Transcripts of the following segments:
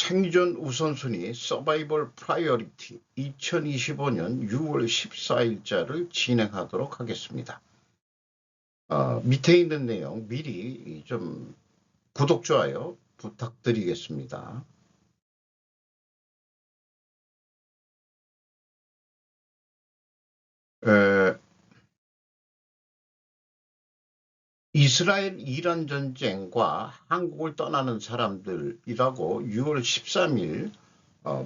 생존 우선순위 서바이벌 프라이어리티 2025년 6월 14일자를 진행하도록 하겠습니다. 밑에 있는 내용 미리 좀 구독, 좋아요 부탁드리겠습니다. 이스라엘 이란 전쟁과 한국을 떠나는 사람들이라고 6월 13일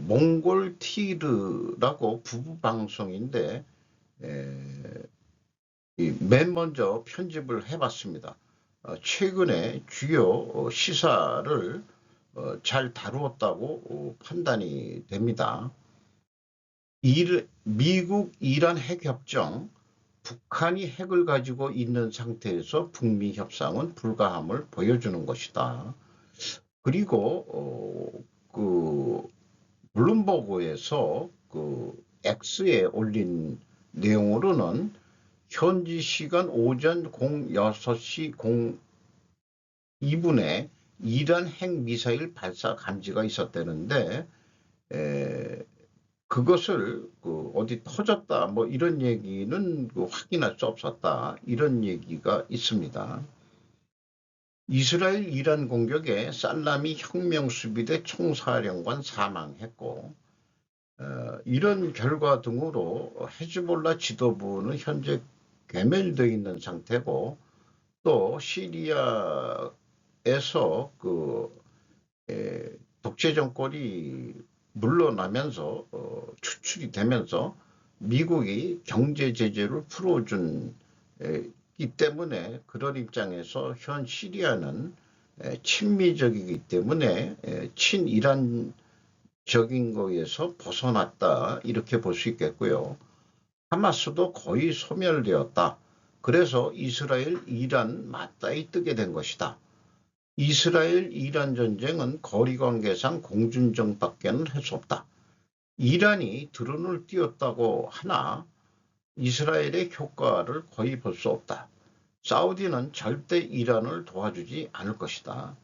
몽골 티르라고 부부 방송인데 맨 먼저 편집을 해봤습니다. 최근에 주요 시사를 잘 다루었다고 판단이 됩니다. 미국 이란 핵협정, 북한이 핵을 가지고 있는 상태에서 북미 협상은 불가함을 보여주는 것이다. 그리고 블룸버그에서 X에 올린 내용으로는 현지 시간 오전 06시 02분에 이란 핵미사일 발사 감지가 있었다는데 그것을 어디 터졌다 뭐 이런 얘기는 확인할 수 없었다 이런 얘기가 있습니다. 이스라엘 이란 공격에 살라미 혁명수비대 총사령관 사망했고 이런 결과 등으로 헤즈볼라 지도부는 현재 괴멸되어 있는 상태고 또 시리아에서 독재 정권이 물러나면서 추출이 되면서 미국이 경제 제재를 풀어준 이 때문에 그런 입장에서 현 시리아는 친미적이기 때문에 친이란적인 거에서 벗어났다 이렇게 볼 수 있겠고요. 하마스도 거의 소멸되었다. 그래서 이스라엘 이란 맞닿이 뜨게 된 것이다. 이스라엘 이란 전쟁은 거리관계상 공준정밖에는 할 수 없다. 이란이 드론을 띄웠다고 하나 이스라엘의 효과를 거의 볼 수 없다. 사우디는 절대 이란을 도와주지 않을 것이다.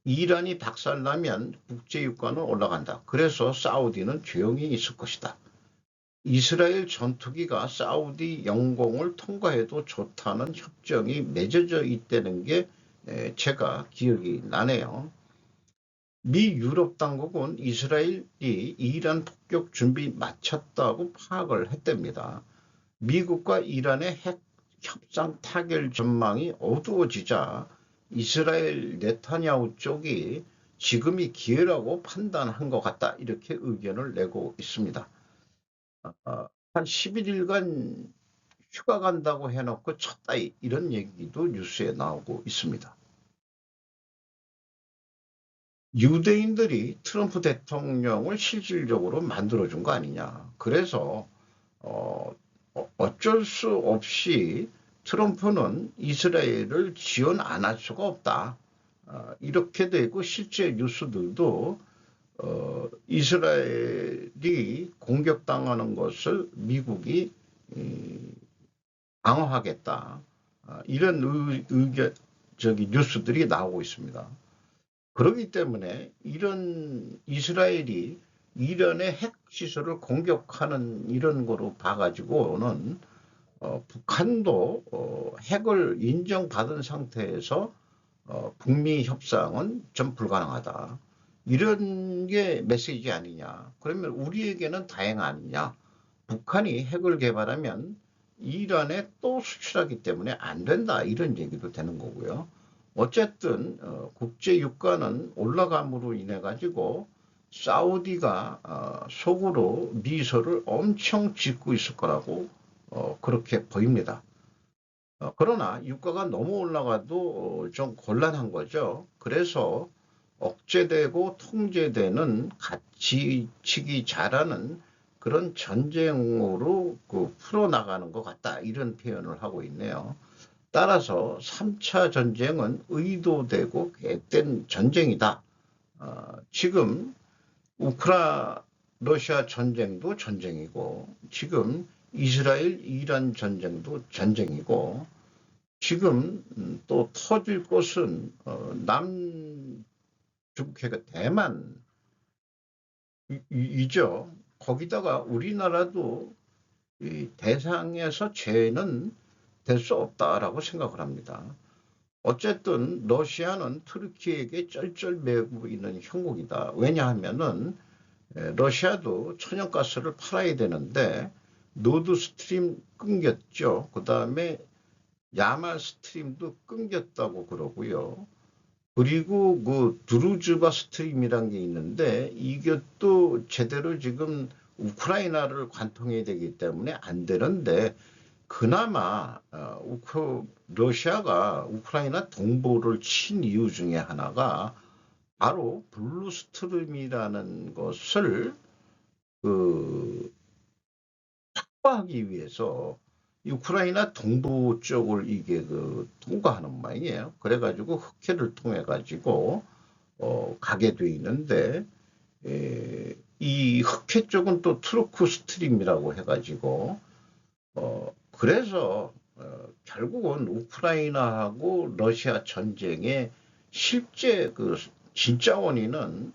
이란이 박살나면 국제유가는 올라간다. 그래서 사우디는 조용히 있을 것이다. 이스라엘 전투기가 사우디 영공을 통과해도 좋다는 협정이 맺어져 있다는 게 제가 기억이 나네요. 미 유럽 당국은 이스라엘이 이란 폭격 준비 마쳤다고 파악을 했답니다. 미국과 이란의 핵 협상 타결 전망이 어두워지자 이스라엘 네타냐후 쪽이 지금이 기회라고 판단한 것 같다 이렇게 의견을 내고 있습니다. 한 11일간 휴가 간다고 해놓고 쳤다 이런 얘기도 뉴스에 나오고 있습니다. 유대인들이 트럼프 대통령을 실질적으로 만들어준 거 아니냐. 그래서 어쩔 수 없이 트럼프는 이스라엘을 지원 안 할 수가 없다. 이렇게 되고 실제 뉴스들도 이스라엘이 공격당하는 것을 미국이 방어하겠다. 이런 뉴스들이 나오고 있습니다. 그렇기 때문에 이런 이스라엘이 이란의 핵시설을 공격하는 이런 거로 봐가지고는 북한도 핵을 인정받은 상태에서 북미 협상은 좀 불가능하다. 이런 게 메시지 아니냐. 그러면 우리에게는 다행 아니냐. 북한이 핵을 개발하면 이란에 또 수출하기 때문에 안 된다. 이런 얘기도 되는 거고요. 어쨌든 국제 유가는 올라감으로 인해 가지고 사우디가 속으로 미소를 엄청 짓고 있을 거라고 그렇게 보입니다. 그러나 유가가 너무 올라가도 좀 곤란한 거죠. 그래서 억제되고 통제되는 가치치기 잘하는 그런 전쟁으로 풀어나가는 것 같다 이런 표현을 하고 있네요. 따라서 3차 전쟁은 의도되고 계획된 전쟁이다. 지금 러시아 전쟁도 전쟁이고 지금 이스라엘 이란 전쟁도 전쟁이고 지금 또 터질 것은 남중국해가 대만 이죠. 거기다가 우리나라도 이 대상에서 제외는 될 수 없다라고 생각을 합니다. 어쨌든 러시아는 터키에게 쩔쩔매고 있는 형국이다. 왜냐하면은 러시아도 천연가스를 팔아야 되는데 노드 스트림 끊겼죠. 그 다음에 야말 스트림도 끊겼다고 그러고요. 그리고 그 드루즈바 스트림이란 게 있는데 이것도 제대로 지금 우크라이나를 관통해야 되기 때문에 안 되는데 그나마 러시아가 우크라이나 동부를 친 이유 중에 하나가 바로 블루스트림이라는 것을 그 확보하기 위해서 우크라이나 동부 쪽을 이게 통과하는 모양이에요. 그래가지고 흑해를 통해 가지고 가게 돼 있는데 이 흑해 쪽은 또 트루크 스트림이라고 해가지고 그래서 결국은 우크라이나하고 러시아 전쟁의 실제 그 진짜 원인은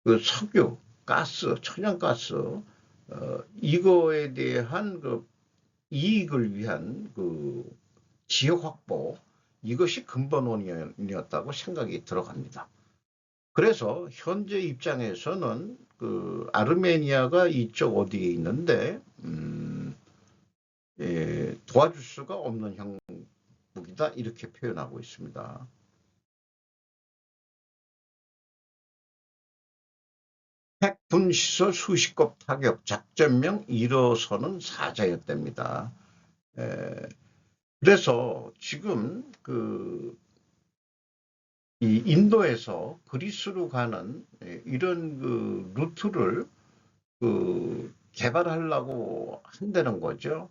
그 석유, 가스, 천연가스 이거에 대한 그 이익을 위한 그 지역 확보 이것이 근본원인이었다고 생각이 들어갑니다. 그래서 현재 입장에서는 그 아르메니아가 이쪽 어디에 있는데 도와줄 수가 없는 형국이다 이렇게 표현하고 있습니다. 핵분시설 수십 급 타격 작전명 일어서는 사자였답니다. 그래서 지금 이 인도에서 그리스로 가는 이런 그 루트를 개발하려고 한다는 거죠.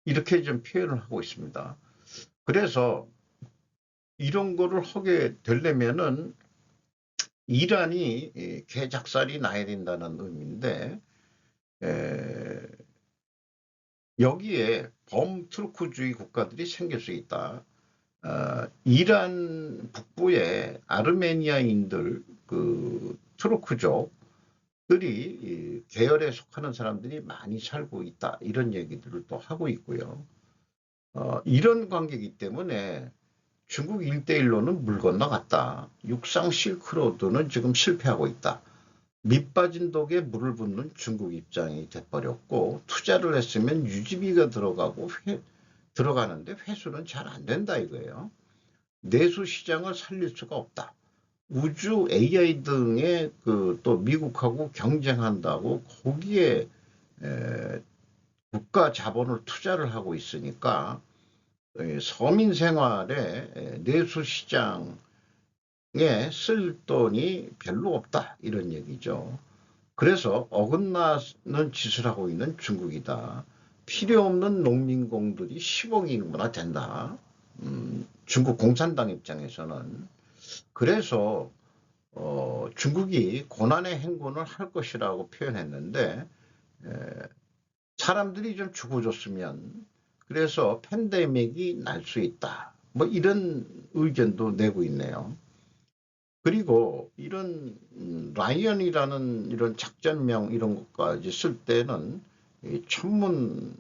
이렇게 좀 표현을 하고 있습니다. 그래서 이런 거를 하게 되려면은 이란이 개작살이 나야 된다는 의미인데 여기에 범투르크주의 국가들이 생길 수 있다. 이란 북부의 아르메니아인들 그 투르크족들이 계열에 속하는 사람들이 많이 살고 있다. 이런 얘기들을 또 하고 있고요. 이런 관계이기 때문에 중국 1대1로는 물 건너갔다. 육상 실크로드는 지금 실패하고 있다. 밑빠진 독에 물을 붓는 중국 입장이 돼버렸고 투자를 했으면 유지비가 들어가는데 회수는 잘 안 된다 이거예요. 내수 시장을 살릴 수가 없다. 우주 AI 등에 또 미국하고 경쟁한다고 거기에 국가 자본을 투자를 하고 있으니까 서민 생활에 내수 시장에 쓸 돈이 별로 없다 이런 얘기죠. 그래서 어긋나는 짓을 하고 있는 중국이다. 필요 없는 농민공들이 10억이나 된다. 중국 공산당 입장에서는. 그래서 중국이 고난의 행군을 할 것이라고 표현했는데 사람들이 좀 죽어줬으면 그래서 팬데믹이 날 수 있다. 뭐 이런 의견도 내고 있네요. 그리고 이런 라이언이라는 이런 작전명 이런 것까지 쓸 때는 천문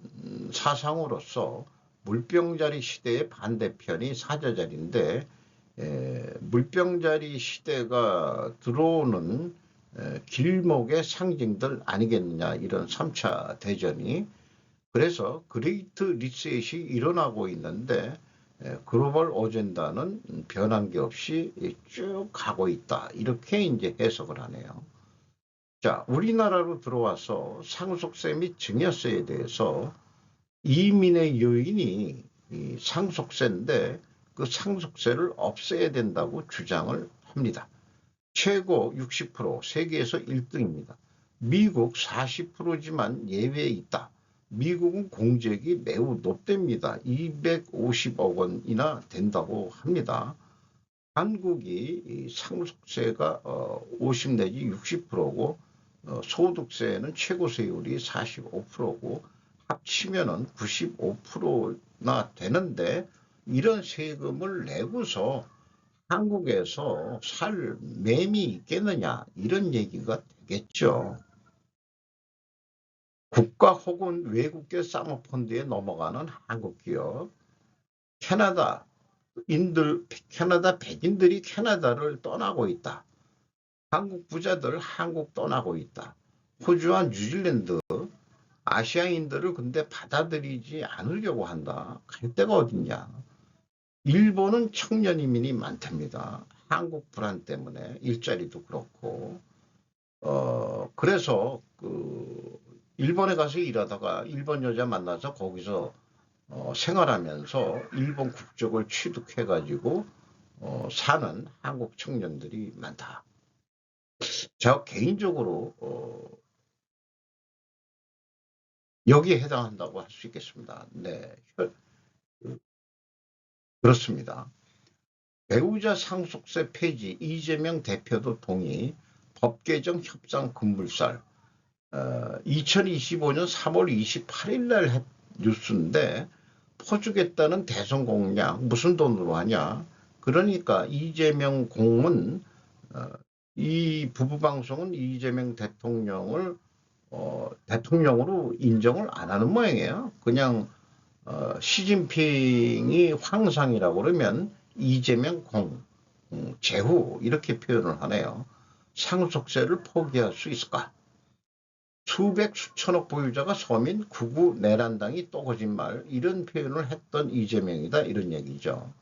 사상으로서 물병자리 시대의 반대편이 사자자리인데 물병자리 시대가 들어오는 길목의 상징들 아니겠느냐 이런 3차 대전이. 그래서 그레이트 리셋이 일어나고 있는데 글로벌 어젠다는 변한 게 없이 쭉 가고 있다. 이렇게 이제 해석을 하네요. 자, 우리나라로 들어와서 상속세 및 증여세에 대해서 이민의 요인이 상속세인데 그 상속세를 없애야 된다고 주장을 합니다. 최고 60%, 세계에서 1등입니다. 미국 40%지만 예외에 있다. 미국은 공제액이 매우 높답니다. 250억 원이나 된다고 합니다. 한국이 상속세가 50 내지 60%고 소득세는 최고세율이 45%고 합치면은 95%나 되는데 이런 세금을 내고서 한국에서 살 매미 있겠느냐 이런 얘기가 되겠죠. 국가 혹은 외국계 사모펀드에 넘어가는 한국 기업, 캐나다 백인들이 캐나다를 떠나고 있다. 한국 부자들 한국 떠나고 있다. 호주와 뉴질랜드 아시아인들을 근데 받아들이지 않으려고 한다. 갈 데가 어딨냐. 일본은 청년 이민이 많답니다. 한국 불안 때문에 일자리도 그렇고 그래서 일본에 가서 일하다가 일본 여자 만나서 거기서 생활하면서 일본 국적을 취득해가지고 사는 한국 청년들이 많다. 저 개인적으로 여기에 해당한다고 할 수 있겠습니다. 네, 그렇습니다. 배우자 상속세 폐지 이재명 대표도 동의, 법 개정 협상 급물살. 2025년 3월 28일 날 뉴스인데 퍼주겠다는 대선 공약 무슨 돈으로 하냐. 그러니까 이재명 공문 이 부부 방송은 이재명 대통령을 대통령으로 인정을 안 하는 모양이에요. 그냥 시진핑이 황상이라고 그러면 이재명 제후 이렇게 표현을 하네요. 상속세를 포기할 수 있을까? 수백 수천억 보유자가 서민 구구 내란당이 또 거짓말 이런 표현을 했던 이재명이다 이런 얘기죠.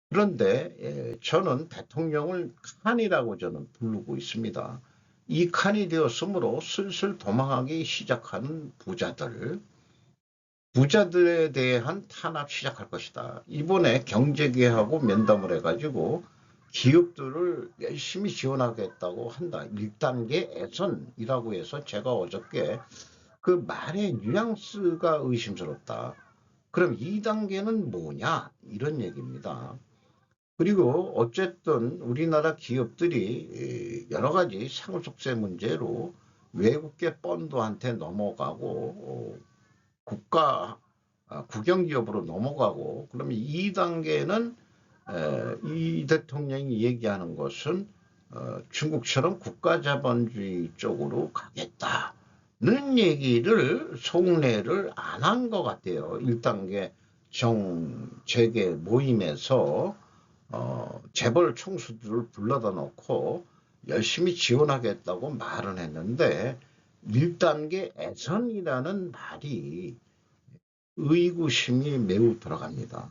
그런데 저는 대통령을 칸이라고 저는 부르고 있습니다. 이 칸이 되었으므로 슬슬 도망하기 시작하는 부자들에 대한 탄압 시작할 것이다. 이번에 경제개혁하고 면담을 해가지고 기업들을 열심히 지원하겠다고 한다. 1단계 애선이라고 해서 제가 어저께 그 말의 뉘앙스가 의심스럽다. 그럼 2단계는 뭐냐? 이런 얘기입니다. 그리고 어쨌든 우리나라 기업들이 여러 가지 상속세 문제로 외국계 펀드한테 넘어가고 국영기업으로 넘어가고 그러면 2단계는 이 대통령이 얘기하는 것은 중국처럼 국가자본주의 쪽으로 가겠다는 얘기를 속내를 안 한 것 같아요. 1단계 정재계 모임에서 재벌 총수들을 불러다 놓고 열심히 지원하겠다고 말은 했는데 1단계 애선이라는 말이 의구심이 매우 들어갑니다.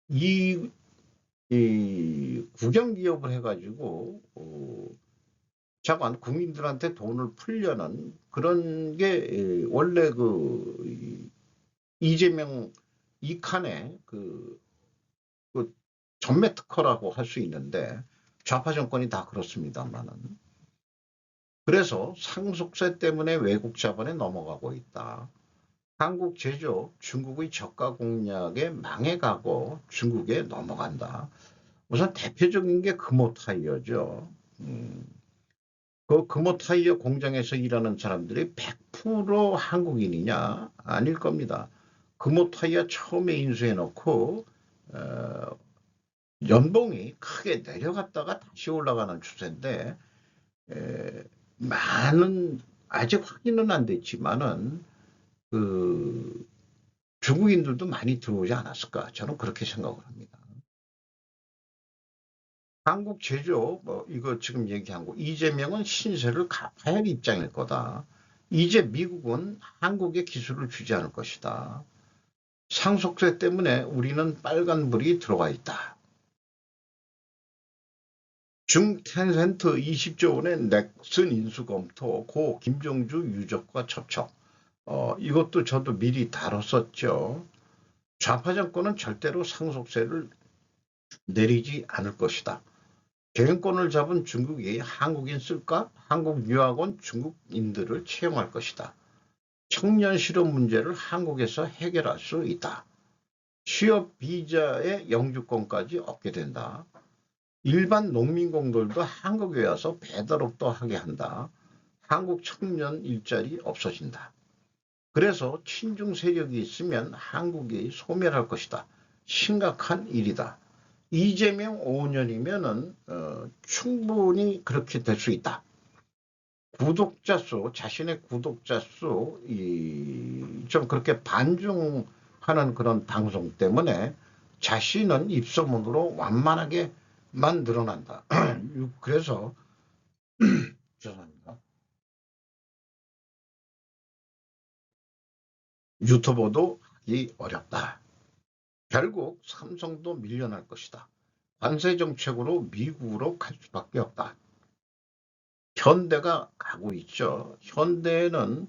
이 국영기업을 해가지고 자관 국민들한테 돈을 풀려는 그런 게 원래 이재명 이칸의 전매 특허라고 할 수 있는데 좌파 정권이 다 그렇습니다만은 그래서 상속세 때문에 외국 자본에 넘어가고 있다. 한국 제조업 중국의 저가 공략에 망해가고 중국에 넘어간다. 우선 대표적인 게 금호타이어죠. 그 금호타이어 공장에서 일하는 사람들이 100% 한국인이냐? 아닐 겁니다. 금호타이어 처음에 인수해놓고 연봉이 크게 내려갔다가 다시 올라가는 추세인데 많은 아직 확인은 안 됐지만은 중국인들도 많이 들어오지 않았을까 저는 그렇게 생각을 합니다. 한국 제조업 이거 지금 얘기한 거 이재명은 신세를 갚아야 할 입장일 거다. 이제 미국은 한국에 기술을 주지 않을 것이다. 상속세 때문에 우리는 빨간불이 들어가 있다. 중텐센트 20조 원의 넥슨 인수 검토 고 김종주 유족과 접촉. 이것도 저도 미리 다뤘었죠. 좌파 정권은 절대로 상속세를 내리지 않을 것이다. 경영권을 잡은 중국이 한국인 쓸까? 한국 유학원 중국인들을 채용할 것이다. 청년 실업 문제를 한국에서 해결할 수 있다. 취업 비자의 영주권까지 얻게 된다. 일반 농민공들도 한국에 와서 배달업도 하게 한다. 한국 청년 일자리 없어진다. 그래서 친중 세력이 있으면 한국이 소멸할 것이다. 심각한 일이다. 이재명 5년이면은 충분히 그렇게 될 수 있다. 구독자 수, 자신의 구독자 수, 좀 그렇게 반중하는 그런 방송 때문에 자신은 입소문으로 완만하게만 늘어난다. 그래서, 죄송합니다. 유튜버도 하기 어렵다. 결국 삼성도 밀려날 것이다. 관세 정책으로 미국으로 갈 수밖에 없다. 현대가 가고 있죠. 현대는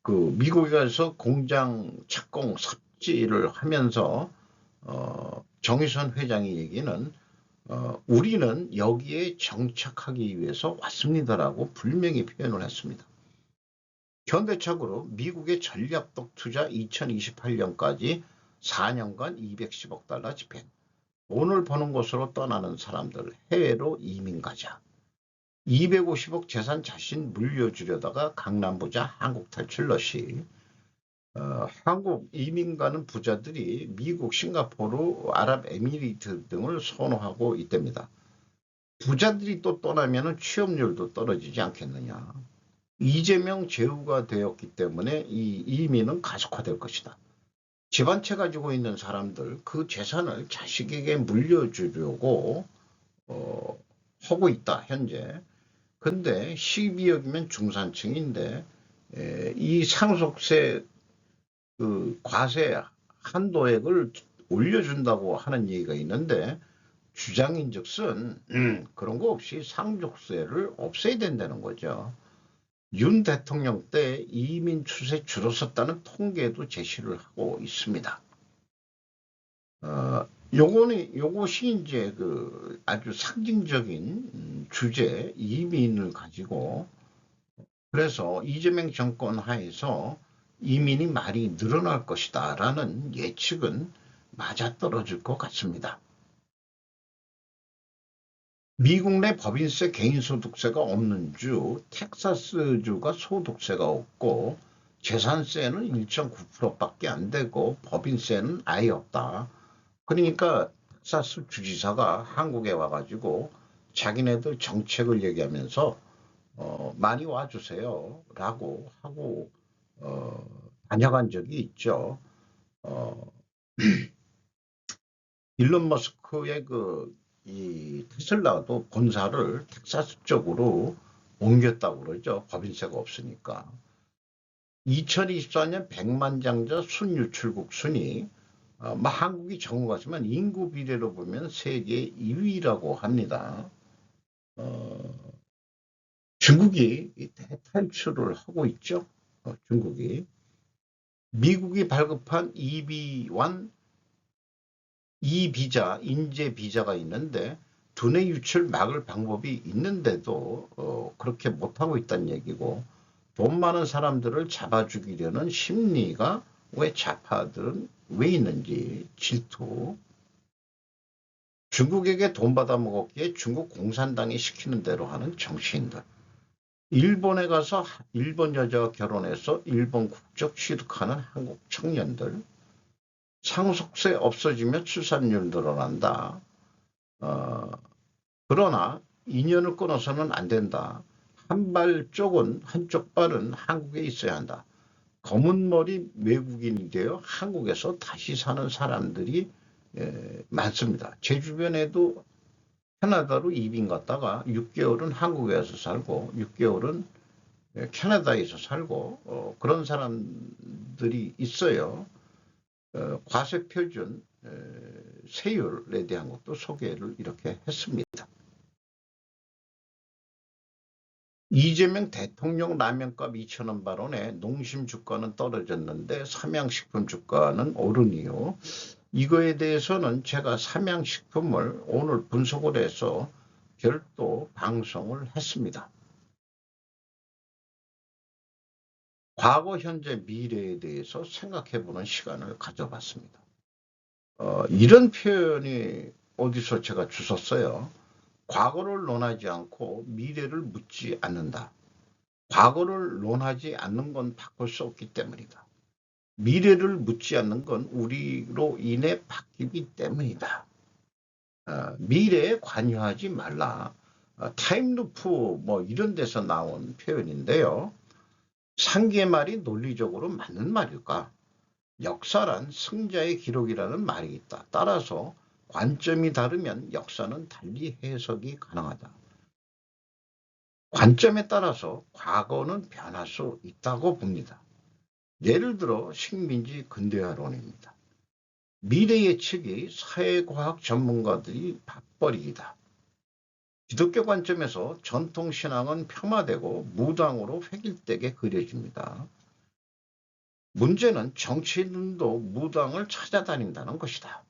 그 미국에 가서 공장 착공 삽질을 하면서 정의선 회장이 얘기는 우리는 여기에 정착하기 위해서 왔습니다라고 분명히 표현을 했습니다. 현대차고로 미국의 전략적 투자 2028년까지 4년간 210억 달러 집행. 돈을 버는 곳으로 떠나는 사람들 해외로 이민 가자. 250억 재산 자신 물려주려다가 강남부자 한국 탈출 러시. 한국 이민 가는 부자들이 미국, 싱가포르, 아랍에미리트 등을 선호하고 있답니다. 부자들이 또 떠나면 취업률도 떨어지지 않겠느냐. 이재명 제후가 되었기 때문에 이 이민은 가속화될 것이다. 집안채 가지고 있는 사람들 그 재산을 자식에게 물려주려고 하고 있다 현재. 근데 12억이면 중산층인데 이 상속세 그 과세 한도액을 올려준다고 하는 얘기가 있는데 주장인즉슨 그런 거 없이 상속세를 없애야 된다는 거죠. 윤 대통령 때 이민 추세 줄었었다는 통계도 제시를 하고 있습니다. 요것이 이제 그 아주 상징적인 주제 이민을 가지고 그래서 이재명 정권 하에서 이민이 많이 늘어날 것이다 라는 예측은 맞아떨어질 것 같습니다. 미국 내 법인세 개인소득세가 없는 주 텍사스주가 소득세가 없고 재산세는 1.9%밖에 안 되고 법인세는 아예 없다. 그러니까 텍사스 주지사가 한국에 와가지고 자기네들 정책을 얘기하면서 많이 와주세요 라고 하고 다녀간 적이 있죠. 일론 머스크의 이 테슬라도 본사를 텍사스 쪽으로 옮겼다고 그러죠. 법인세가 없으니까. 2024년 100만 장자 순유출국 순위 한국이 적은 것 같지만 인구 비례로 보면 세계 2위라고 합니다. 중국이 대탈출을 하고 있죠. 중국이. 미국이 발급한 이비자, 인재 비자가 있는데 두뇌 유출 막을 방법이 있는데도 그렇게 못하고 있다는 얘기고 돈 많은 사람들을 잡아 죽이려는 심리가 왜 좌파들은 왜 있는지 질투. 중국에게 돈 받아 먹었기에 중국 공산당이 시키는 대로 하는 정치인들. 일본에 가서 일본 여자와 결혼해서 일본 국적 취득하는 한국 청년들. 상속세 없어지면 출산율 늘어난다. 그러나 인연을 끊어서는 안 된다. 한쪽 발은 한국에 있어야 한다. 검은 머리 외국인이 되어 한국에서 다시 사는 사람들이 많습니다. 제 주변에도 캐나다로 이민 갔다가 6개월은 한국에서 살고 6개월은 캐나다에서 살고 그런 사람들이 있어요. 과세 표준 세율에 대한 것도 소개를 이렇게 했습니다. 이재명 대통령 라면값 2,000원 발언에 농심 주가는 떨어졌는데 삼양식품 주가는 오르니요. 이거에 대해서는 제가 삼양식품을 오늘 분석을 해서 별도 방송을 했습니다. 과거, 현재, 미래에 대해서 생각해보는 시간을 가져봤습니다. 이런 표현이 어디서 제가 주웠어요. 과거를 논하지 않고 미래를 묻지 않는다. 과거를 논하지 않는 건 바꿀 수 없기 때문이다. 미래를 묻지 않는 건 우리로 인해 바뀌기 때문이다. 미래에 관여하지 말라. 타임루프 뭐 이런 데서 나온 표현인데요. 상기의 말이 논리적으로 맞는 말일까? 역사란 승자의 기록이라는 말이 있다. 따라서 관점이 다르면 역사는 달리 해석이 가능하다. 관점에 따라서 과거는 변할 수 있다고 봅니다. 예를 들어 식민지 근대화론입니다. 미래 예측이 사회과학 전문가들이 밥벌이이다. 기독교 관점에서 전통신앙은 폄하되고 무당으로 획일되게 그려집니다. 문제는 정치인도 무당을 찾아다닌다는 것이다.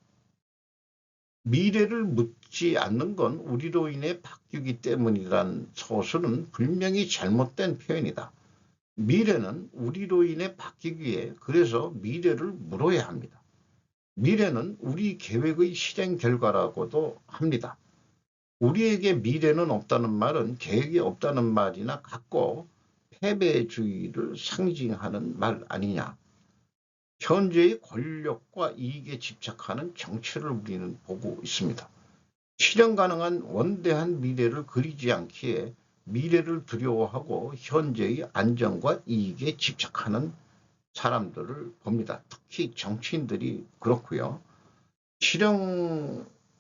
미래를 묻지 않는 건 우리로 인해 바뀌기 때문이란 서술은 분명히 잘못된 표현이다. 미래는 우리로 인해 바뀌기에 그래서 미래를 물어야 합니다. 미래는 우리 계획의 실행 결과라고도 합니다. 우리에게 미래는 없다는 말은 계획이 없다는 말이나 같고 패배주의를 상징하는 말 아니냐. 현재의 권력과 이익에 집착하는 정치를 우리는 보고 있습니다. 실현 가능한 원대한 미래를 그리지 않기에 미래를 두려워하고 현재의 안정과 이익에 집착하는 사람들을 봅니다. 특히 정치인들이 그렇고요.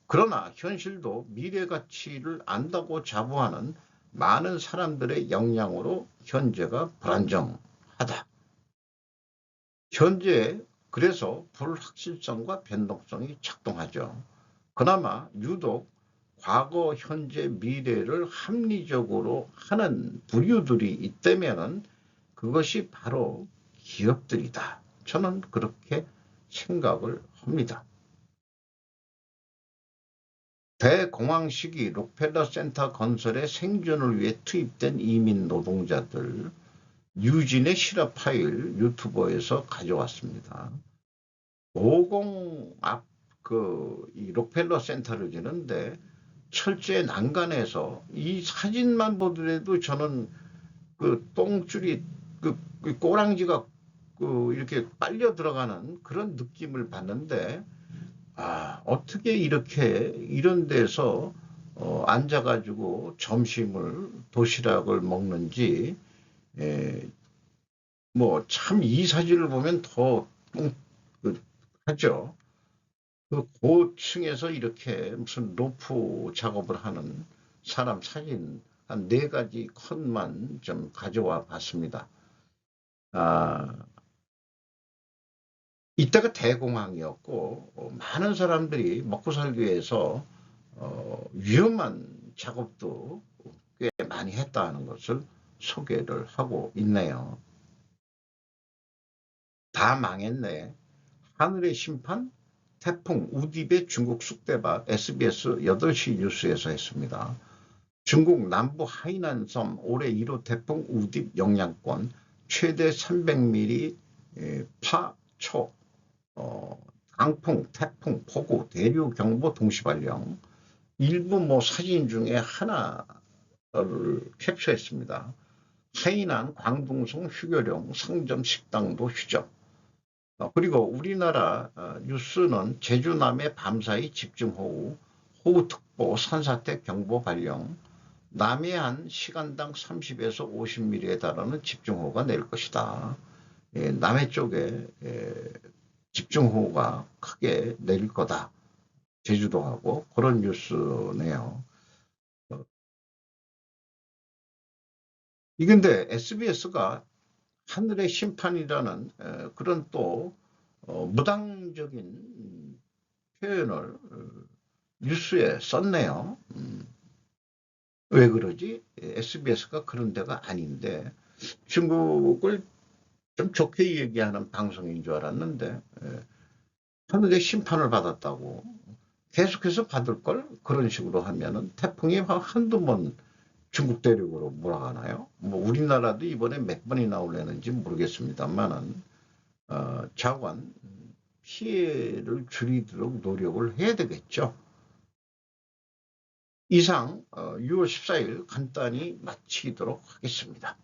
그러나 현실도 미래 가치를 안다고 자부하는 많은 사람들의 역량으로 현재가 불안정하다. 현재 그래서 불확실성과 변동성이 작동하죠. 그나마 유독 과거, 현재, 미래를 합리적으로 하는 부류들이 있다면 그것이 바로 기업들이다. 저는 그렇게 생각을 합니다. 대공황 시기 록펠러 센터 건설의 생존을 위해 투입된 이민 노동자들, 유진의 실화 파일 유튜버에서 가져왔습니다. 모공 앞 이 록펠러 센터를 지는데 철제 난간에서 이 사진만 보더라도 저는 그 똥줄이 그 꼬랑지가 이렇게 빨려 들어가는 그런 느낌을 받는데 어떻게 이렇게 이런 데서 앉아가지고 점심을 도시락을 먹는지 뭐 참 이 사진을 보면 더 하죠. 그 고층에서 이렇게 무슨 로프 작업을 하는 사람 사진 한 4가지 컷만 좀 가져와 봤습니다. 이때가 대공황이었고 많은 사람들이 먹고 살기 위해서 위험한 작업도 꽤 많이 했다는 것을 소개를 하고 있네요. 다 망했네. 하늘의 심판, 태풍 우딥의 중국 쑥대밭 SBS 8시 뉴스에서 했습니다. 중국 남부 하이난 섬 올해 1호 태풍 우딥 영향권 최대 300mm 파초 강풍, 태풍, 폭우, 대류 경보 동시 발령. 일부 사진 중에 하나를 캡처했습니다. 하이난 광둥성 휴교령 상점 식당도 휴점. 그리고 우리나라 뉴스는 제주 남해 밤사이 집중호우, 호우특보, 산사태 경보 발령, 남해안 시간당 30에서 50mm에 달하는 집중호우가 내릴 것이다. 남해 쪽에 집중호우가 크게 내릴 거다. 제주도하고 그런 뉴스네요. 이건데 SBS가 하늘의 심판이라는 그런 또 무당적인 표현을 뉴스에 썼네요. 왜 그러지? SBS가 그런 데가 아닌데 중국을 좀 좋게 얘기하는 방송인 줄 알았는데 하늘의 심판을 받았다고 계속해서 받을 걸 그런 식으로 하면은 태풍이 한두 번 중국 대륙으로 몰아가나요? 뭐 우리나라도 이번에 몇 번이나 올려는지 모르겠습니다만은 자관 피해를 줄이도록 노력을 해야 되겠죠. 이상 6월 14일 간단히 마치도록 하겠습니다.